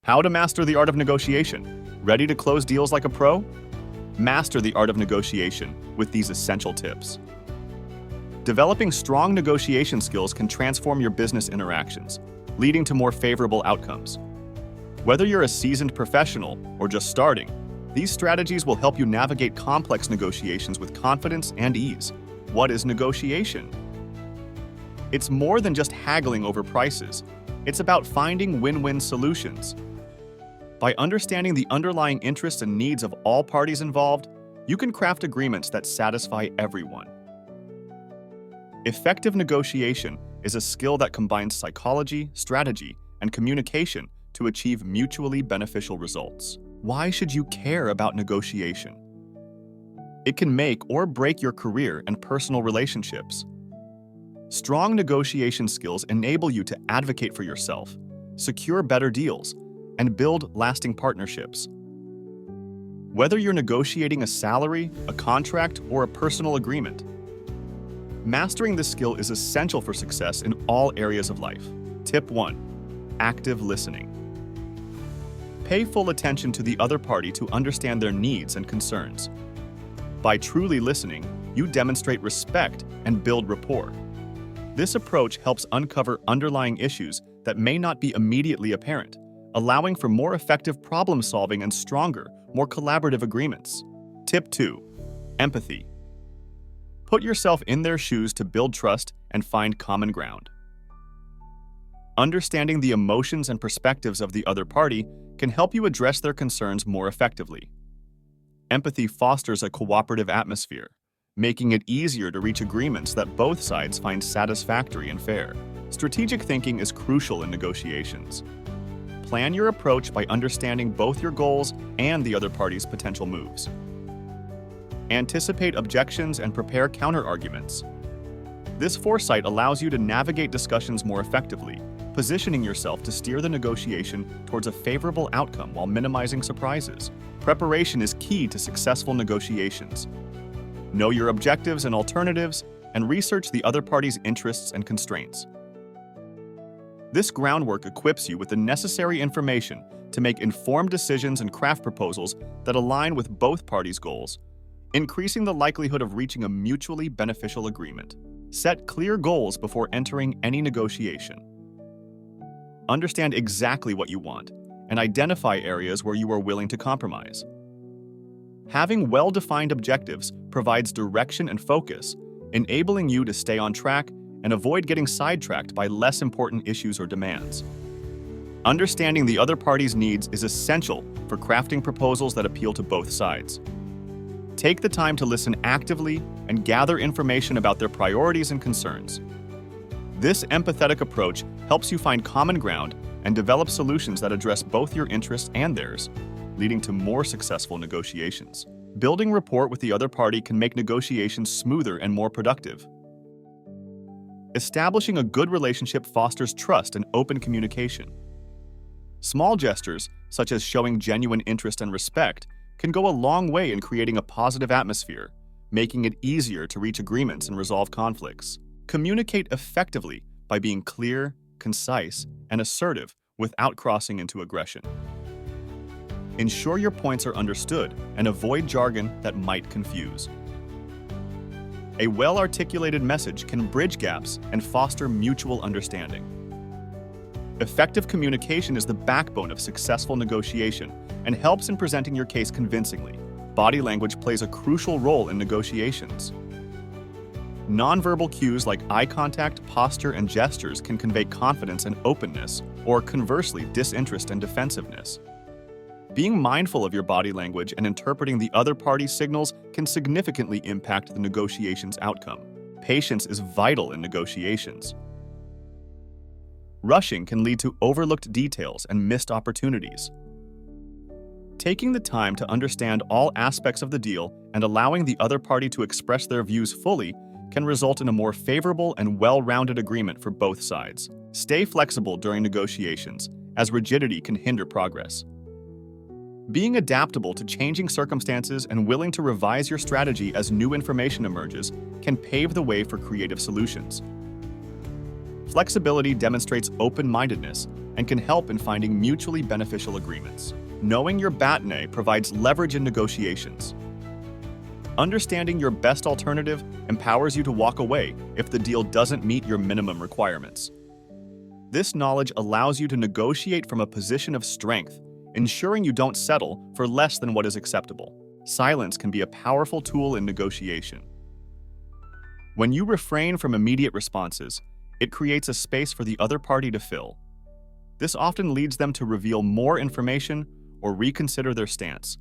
How to master the art of negotiation? Ready to close deals like a pro? Master the art of negotiation with these essential tips. Developing strong negotiation skills can transform your business interactions, leading to more favorable outcomes. Whether you're a seasoned professional or just starting, these strategies will help you navigate complex negotiations with confidence and ease. What is negotiation? It's more than just haggling over prices. It's about finding win-win solutions. By understanding the underlying interests and needs of all parties involved, you can craft agreements that satisfy everyone. Effective negotiation is a skill that combines psychology, strategy, and communication to achieve mutually beneficial results. Why should you care about negotiation? It can make or break your career and personal relationships. Strong negotiation skills enable you to advocate for yourself, secure better deals, and build lasting partnerships. Whether you're negotiating a salary, a contract, or a personal agreement, mastering this skill is essential for success in all areas of life. Tip 1. Active listening. Pay full attention to the other party to understand their needs and concerns. By truly listening, you demonstrate respect and build rapport. This approach helps uncover underlying issues that may not be immediately apparent, allowing for more effective problem-solving and stronger, more collaborative agreements. Tip 2. Empathy. Put yourself in their shoes to build trust and find common ground. Understanding the emotions and perspectives of the other party can help you address their concerns more effectively. Empathy fosters a cooperative atmosphere, making it easier to reach agreements that both sides find satisfactory and fair. Strategic thinking is crucial in negotiations. Plan your approach by understanding both your goals and the other party's potential moves. Anticipate objections and prepare counter-arguments. This foresight allows you to navigate discussions more effectively, positioning yourself to steer the negotiation towards a favorable outcome while minimizing surprises. Preparation is key to successful negotiations. Know your objectives and alternatives, and research the other party's interests and constraints. This groundwork equips you with the necessary information to make informed decisions and craft proposals that align with both parties' goals, increasing the likelihood of reaching a mutually beneficial agreement. Set clear goals before entering any negotiation. Understand exactly what you want and identify areas where you are willing to compromise. Having well-defined objectives provides direction and focus, enabling you to stay on track and avoid getting sidetracked by less important issues or demands. Understanding the other party's needs is essential for crafting proposals that appeal to both sides. Take the time to listen actively and gather information about their priorities and concerns. This empathetic approach helps you find common ground and develop solutions that address both your interests and theirs, leading to more successful negotiations. Building rapport with the other party can make negotiations smoother and more productive. Establishing a good relationship fosters trust and open communication. Small gestures, such as showing genuine interest and respect, can go a long way in creating a positive atmosphere, making it easier to reach agreements and resolve conflicts. Communicate effectively by being clear, concise, and assertive without crossing into aggression. Ensure your points are understood and avoid jargon that might confuse. A well-articulated message can bridge gaps and foster mutual understanding. Effective communication is the backbone of successful negotiation and helps in presenting your case convincingly. Body language plays a crucial role in negotiations. Nonverbal cues like eye contact, posture, and gestures can convey confidence and openness, or conversely, disinterest and defensiveness. Being mindful of your body language and interpreting the other party's signals can significantly impact the negotiation's outcome. Patience is vital in negotiations. Rushing can lead to overlooked details and missed opportunities. Taking the time to understand all aspects of the deal and allowing the other party to express their views fully can result in a more favorable and well-rounded agreement for both sides. Stay flexible during negotiations, as rigidity can hinder progress. Being adaptable to changing circumstances and willing to revise your strategy as new information emerges can pave the way for creative solutions. Flexibility demonstrates open-mindedness and can help in finding mutually beneficial agreements. Knowing your BATNA provides leverage in negotiations. Understanding your best alternative empowers you to walk away if the deal doesn't meet your minimum requirements. This knowledge allows you to negotiate from a position of strength, ensuring you don't settle for less than what is acceptable. Silence can be a powerful tool in negotiation. When you refrain from immediate responses, it creates a space for the other party to fill. This often leads them to reveal more information or reconsider their stance,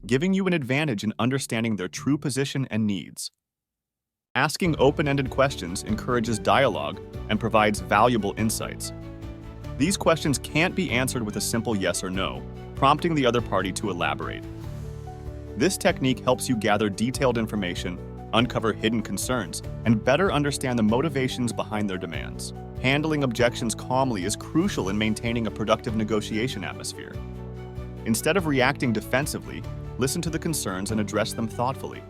giving you an advantage in understanding their true position and needs. Asking open-ended questions encourages dialogue and provides valuable insights. These questions can't be answered with a simple yes or no, prompting the other party to elaborate. This technique helps you gather detailed information, uncover hidden concerns, and better understand the motivations behind their demands. Handling objections calmly is crucial in maintaining a productive negotiation atmosphere. Instead of reacting defensively, listen to the concerns and address them thoughtfully.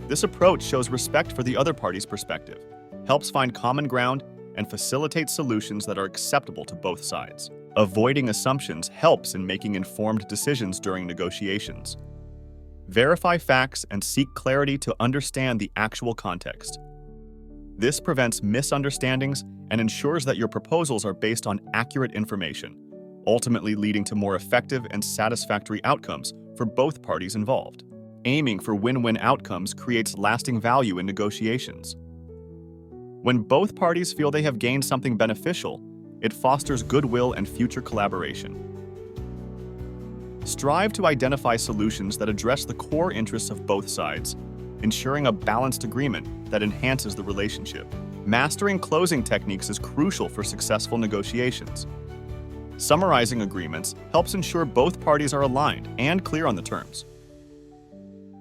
This approach shows respect for the other party's perspective, helps find common ground, and facilitates solutions that are acceptable to both sides. Avoiding assumptions helps in making informed decisions during negotiations. Verify facts and seek clarity to understand the actual context. This prevents misunderstandings and ensures that your proposals are based on accurate information, ultimately leading to more effective and satisfactory outcomes for both parties involved. Aiming for win-win outcomes creates lasting value in negotiations. When both parties feel they have gained something beneficial, it fosters goodwill and future collaboration. Strive to identify solutions that address the core interests of both sides, ensuring a balanced agreement that enhances the relationship. Mastering closing techniques is crucial for successful negotiations. Summarizing agreements helps ensure both parties are aligned and clear on the terms.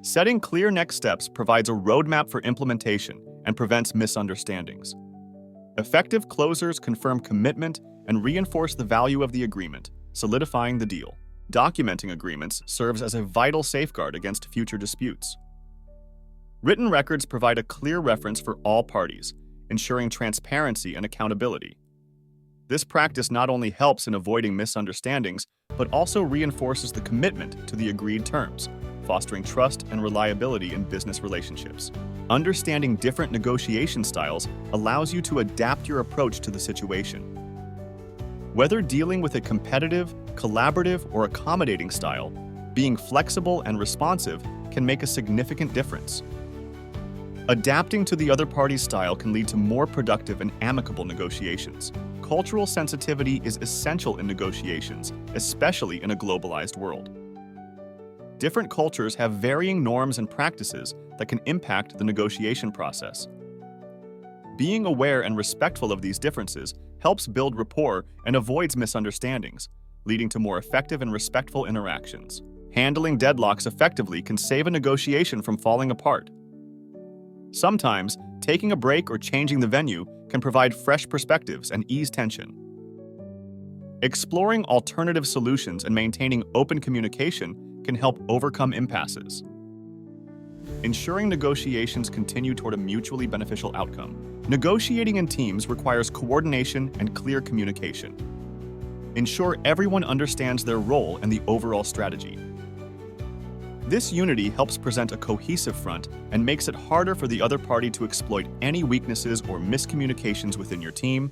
Setting clear next steps provides a roadmap for implementation and prevents misunderstandings. Effective closers confirm commitment and reinforce the value of the agreement, solidifying the deal. Documenting agreements serves as a vital safeguard against future disputes. Written records provide a clear reference for all parties, ensuring transparency and accountability. This practice not only helps in avoiding misunderstandings, but also reinforces the commitment to the agreed terms, fostering trust and reliability in business relationships. Understanding different negotiation styles allows you to adapt your approach to the situation. Whether dealing with a competitive, collaborative, or accommodating style, being flexible and responsive can make a significant difference. Adapting to the other party's style can lead to more productive and amicable negotiations. Cultural sensitivity is essential in negotiations, especially in a globalized world. Different cultures have varying norms and practices that can impact the negotiation process. Being aware and respectful of these differences helps build rapport and avoids misunderstandings, leading to more effective and respectful interactions. Handling deadlocks effectively can save a negotiation from falling apart. Sometimes, taking a break or changing the venue can provide fresh perspectives and ease tension. Exploring alternative solutions and maintaining open communication can help overcome impasses. Ensuring negotiations continue toward a mutually beneficial outcome. Negotiating in teams requires coordination and clear communication. Ensure everyone understands their role and the overall strategy. This unity helps present a cohesive front and makes it harder for the other party to exploit any weaknesses or miscommunications within your team,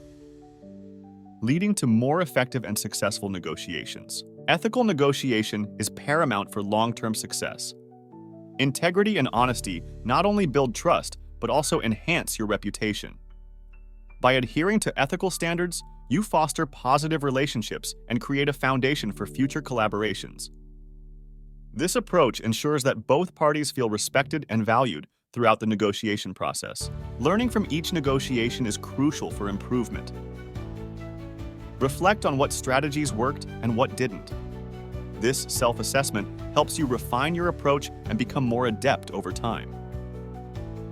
leading to more effective and successful negotiations. Ethical negotiation is paramount for long-term success. Integrity and honesty not only build trust, but also enhance your reputation. By adhering to ethical standards, you foster positive relationships and create a foundation for future collaborations. This approach ensures that both parties feel respected and valued throughout the negotiation process. Learning from each negotiation is crucial for improvement. Reflect on what strategies worked and what didn't. This self-assessment helps you refine your approach and become more adept over time.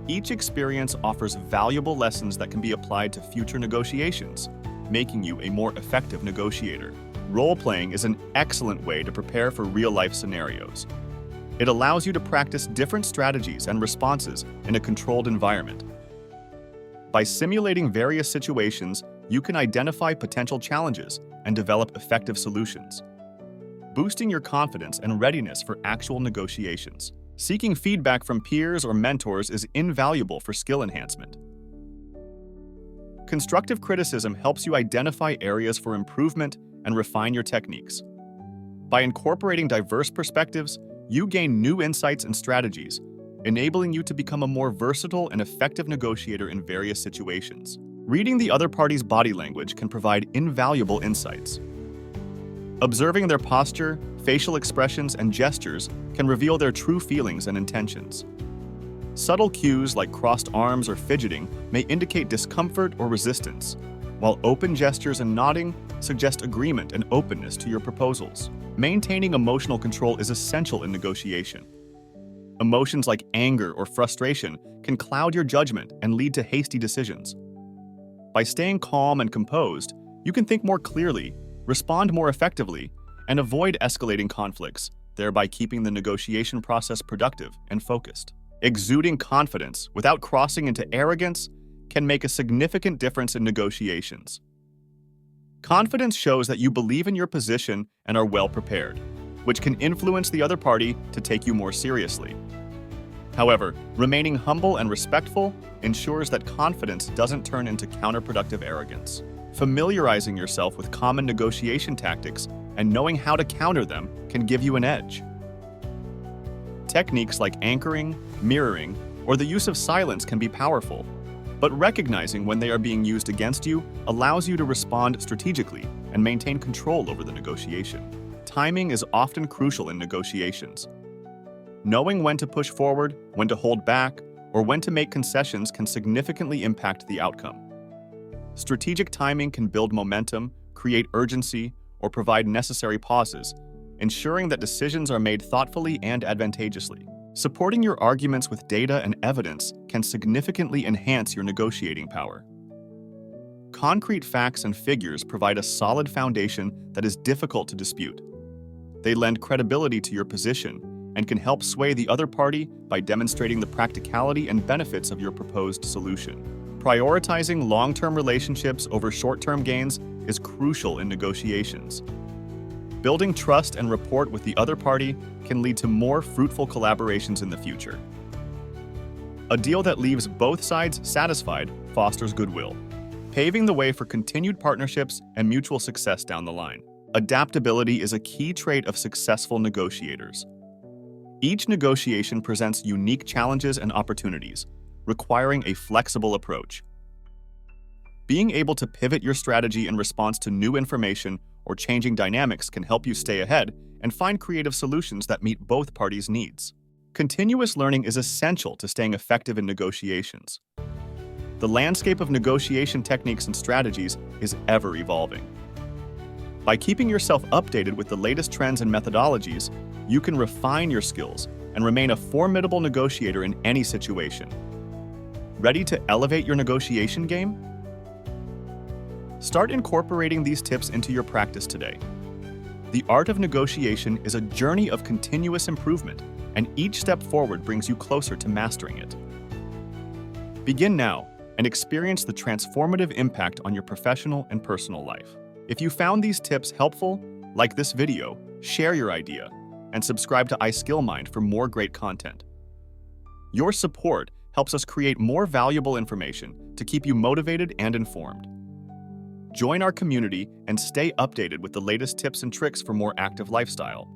Each experience offers valuable lessons that can be applied to future negotiations, making you a more effective negotiator. Role-playing is an excellent way to prepare for real-life scenarios. It allows you to practice different strategies and responses in a controlled environment. By simulating various situations, you can identify potential challenges and develop effective solutions, boosting your confidence and readiness for actual negotiations. Seeking feedback from peers or mentors is invaluable for skill enhancement. Constructive criticism helps you identify areas for improvement and refine your techniques. By incorporating diverse perspectives, you gain new insights and strategies, enabling you to become a more versatile and effective negotiator in various situations. Reading the other party's body language can provide invaluable insights. Observing their posture, facial expressions, and gestures can reveal their true feelings and intentions. Subtle cues like crossed arms or fidgeting may indicate discomfort or resistance, while open gestures and nodding suggest agreement and openness to your proposals. Maintaining emotional control is essential in negotiation. Emotions like anger or frustration can cloud your judgment and lead to hasty decisions. By staying calm and composed, you can think more clearly, respond more effectively, and avoid escalating conflicts, thereby keeping the negotiation process productive and focused. Exuding confidence without crossing into arrogance can make a significant difference in negotiations. Confidence shows that you believe in your position and are well prepared, which can influence the other party to take you more seriously. However, remaining humble and respectful ensures that confidence doesn't turn into counterproductive arrogance. Familiarizing yourself with common negotiation tactics and knowing how to counter them can give you an edge. Techniques like anchoring, mirroring, or the use of silence can be powerful, but recognizing when they are being used against you allows you to respond strategically and maintain control over the negotiation. Timing is often crucial in negotiations. Knowing when to push forward, when to hold back, or when to make concessions can significantly impact the outcome. Strategic timing can build momentum, create urgency, or provide necessary pauses, ensuring that decisions are made thoughtfully and advantageously. Supporting your arguments with data and evidence can significantly enhance your negotiating power. Concrete facts and figures provide a solid foundation that is difficult to dispute. They lend credibility to your position and can help sway the other party by demonstrating the practicality and benefits of your proposed solution. Prioritizing long-term relationships over short-term gains is crucial in negotiations. Building trust and rapport with the other party can lead to more fruitful collaborations in the future. A deal that leaves both sides satisfied fosters goodwill, paving the way for continued partnerships and mutual success down the line. Adaptability is a key trait of successful negotiators. Each negotiation presents unique challenges and opportunities, requiring a flexible approach. Being able to pivot your strategy in response to new information or changing dynamics can help you stay ahead and find creative solutions that meet both parties' needs. Continuous learning is essential to staying effective in negotiations. The landscape of negotiation techniques and strategies is ever evolving. By keeping yourself updated with the latest trends and methodologies, you can refine your skills and remain a formidable negotiator in any situation. Ready to elevate your negotiation game? Start incorporating these tips into your practice today. The art of negotiation is a journey of continuous improvement, and each step forward brings you closer to mastering it. Begin now and experience the transformative impact on your professional and personal life. If you found these tips helpful, like this video, share your idea, and subscribe to iSkillmind for more great content. Your support helps us create more valuable information to keep you motivated and informed. Join our community and stay updated with the latest tips and tricks for more active lifestyle.